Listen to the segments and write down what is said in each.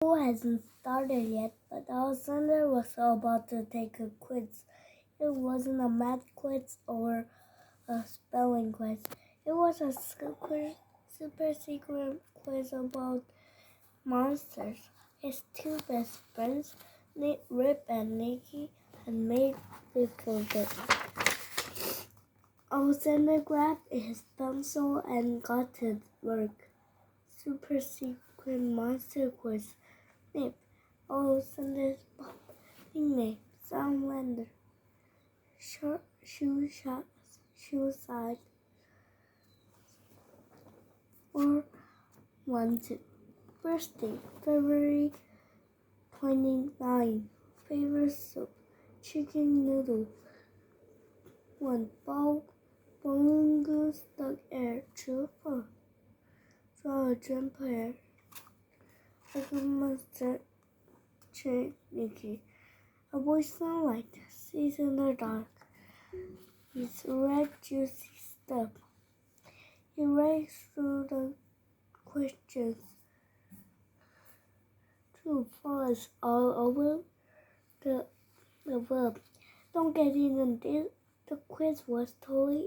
School hasn't started yet, but Alexander was about to take a quiz. It wasn't a math quiz or a spelling quiz. It was a super secret quiz about monsters. His two best friends, Rip and Nicky, had made before this. Alexander grabbed his pencil and got to work. Super secret monster quiz. Name. Alexander's Bob. Nickname. Salamander. Shoe side. Or 1-2. Birthday. February 29. Favorite soup. Chicken noodle. 1. Balloon goose duck air. True or false? Draw a jump pair. Like a monster. Nicky. A boy sunlight. Sees in the dark. It's red juicy stuff. He reads through the questions. True, false, all over the web. Don't get in this. The quiz was totally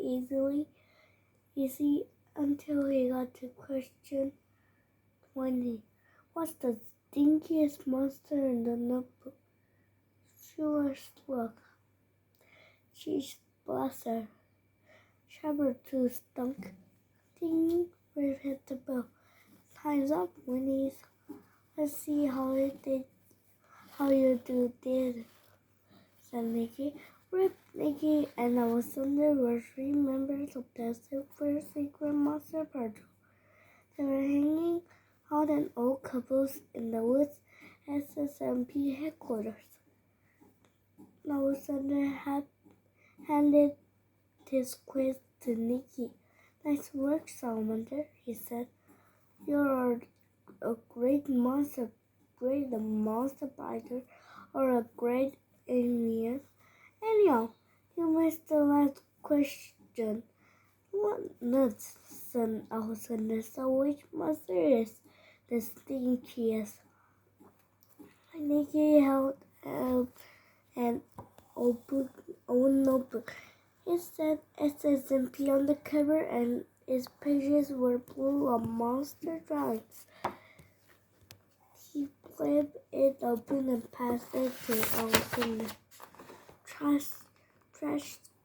easy until he got to question 20. What's the stinkiest monster in the notebook? Sure slug. Cheese blaster. Saber-tooth stunk. Ding, Riff hit the bell. Time's up, Winnie's. Let's see how you did, said Nicky. Rip, Nicky, and Alexander were 3 members of the Super Secret Monster Patrol. They were hanging out in old caboose in the woods at SSMP headquarters. Alexander had handed his quiz to Nicky. Nice work, Salamander, he said. You're a great monster fighter, or a great alien. Anyhow, you missed the last question. What nuts, said Alexander. So which monster is the stinkiest? Nicky held out an old notebook. It said SSMP on the cover, and its pages were full of monster drawings. He flipped it open and passed it to Alexander. Trash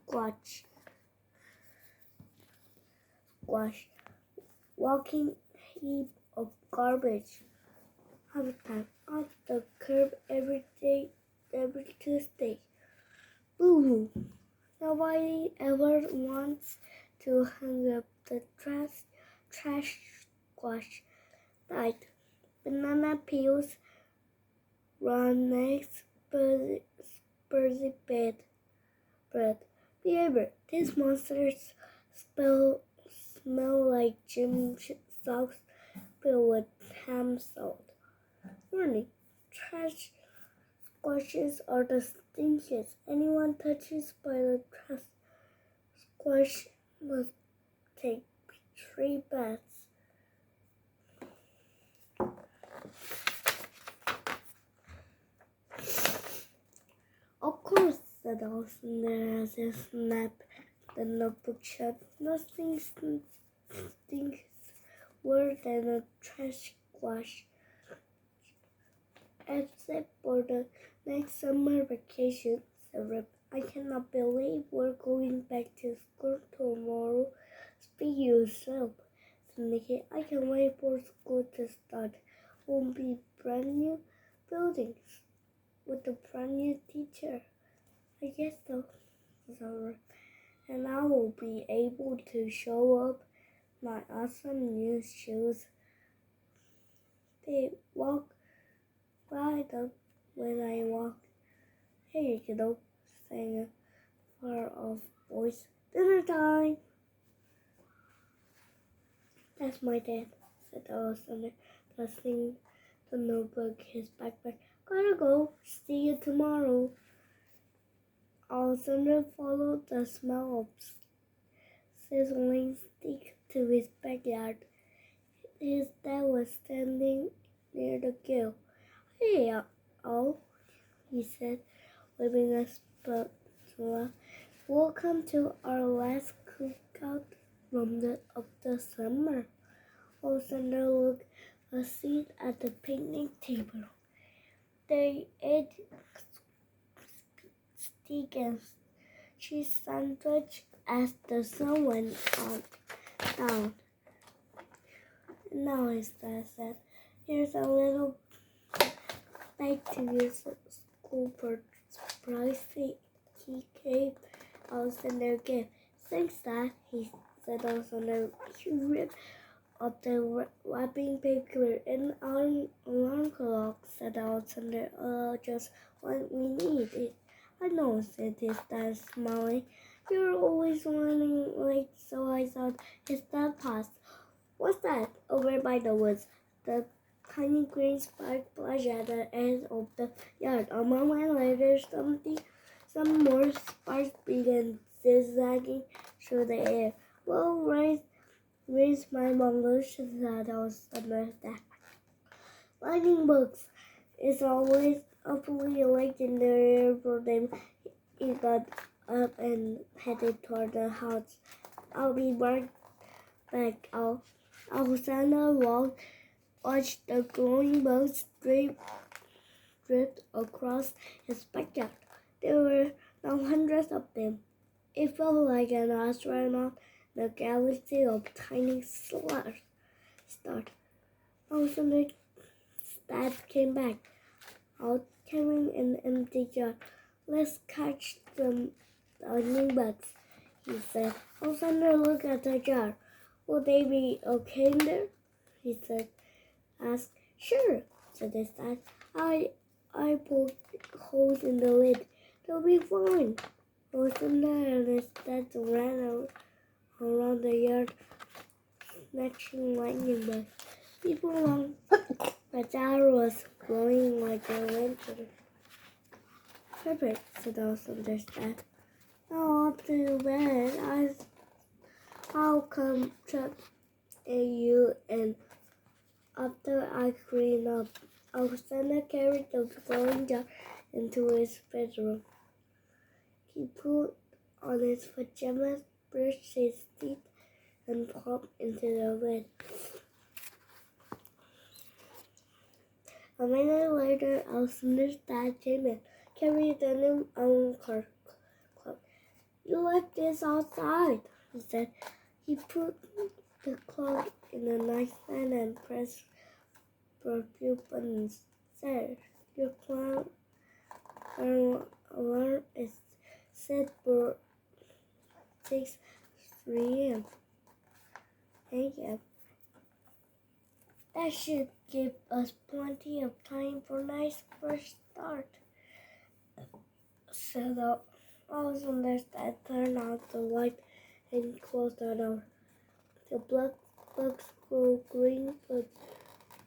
squash. Walking heap of garbage. Habitat off the curb every Tuesday. Boo! Nobody ever wants to hang up the trash squash. Right. Banana peels, round necks, Spursy bread. Behavior. These monsters smell like gym socks filled with ham salt. Warning. Trash squashes are the stinkiest. Anyone touches by the trash squash must take 3 baths. Of course, said Alexander as he snapped the notebook shut. Nothing stinks worse than a trash squash. Except for the next summer vacation, said Rip. I cannot believe we're going back to school tomorrow. Speak yourself, said Nicky. I can't wait for school to start. Won't be brand new buildings with a brand new teacher. I guess so, said Rip. And I will be able to show up my awesome new shoes. They walk right up when I walk. Hey, kiddo, sang a far-off voice. Dinner time! That's my dad, said Alexander, tossing the notebook in his backpack. Gotta go. See you tomorrow. Alexander followed the smell of sizzling steak to his backyard. His dad was standing near the grill. Hey, all, he said, waving a spatula. Welcome to our last cookout of the summer. Alexander looked a seat at the picnic table. They ate steak and cheese sandwich as the sun went down. Now, Esther said, here's a little bag to use school for surprise he gave Alexander gift. Thanks, Dad, he said. Alexander. He ripped up the wrapping paper and alarm clock, said Alexander. Just what we need. I know, said his dad, smiling. You're always running late, so I thought his dad passed. What's that? Over by the woods. The tiny green spark flashed at the end of the yard. A moment later, some more sparks began zigzagging through the air. Well, raise my bungalow, said Alexander. Lightning bugs is always awfully legendary for them. He got up and headed toward the house. I'll be right back. Alexander watched the glowing bugs drift across his backyard. There were now hundreds of them. It felt like an astronaut in a galaxy of tiny stars. Alexander's dad came back, out carrying an empty jar. Let's catch the lightning bugs, he said. Alexander looked at the jar. Will they be okay in there? He asked. Sure, said his dad. I poked holes in the lid. They'll be fine. Alexander and his dad ran around the yard, snatching lightning bugs. People along the jar was glowing like a lantern. Perfect, said Alexander's dad. Now up to bed. I'll come check you and after I clean up. Alexander carried the glowing jar into his bedroom. He put on his pajamas, brushed his teeth, and popped into the bed. A minute later, Alexander's dad came in, carried an clock. You left this outside, he said. He put the clock in a nightstand and pressed for a few buttons. Sir, your clock alarm is set for 6:03 a.m. That should give us plenty of time for a nice fresh start. So Alexander's dad turned out the light and closed the door. The black bugs grew green but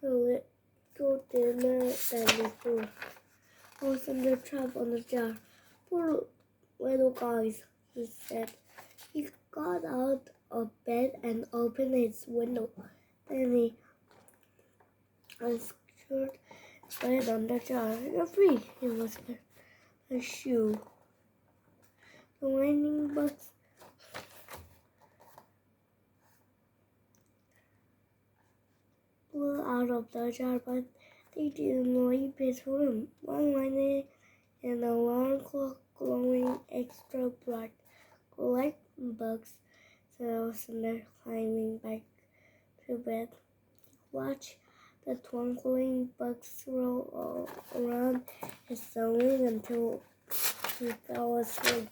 a little thinner than before. Alexander trapped on the jar. Poor little guys, he said. He got out of bed and opened his window. Then he unscrewed his lid on the jar. You're free, he whispered. A shoe. The lightning bugs blew out of the jar, but they didn't leave his room. One lightning and an alarm clock glowing extra bright. Like bugs, said Alexander, climbing back to bed. Watch the twinkling bugs roll around his ceiling until he fell asleep.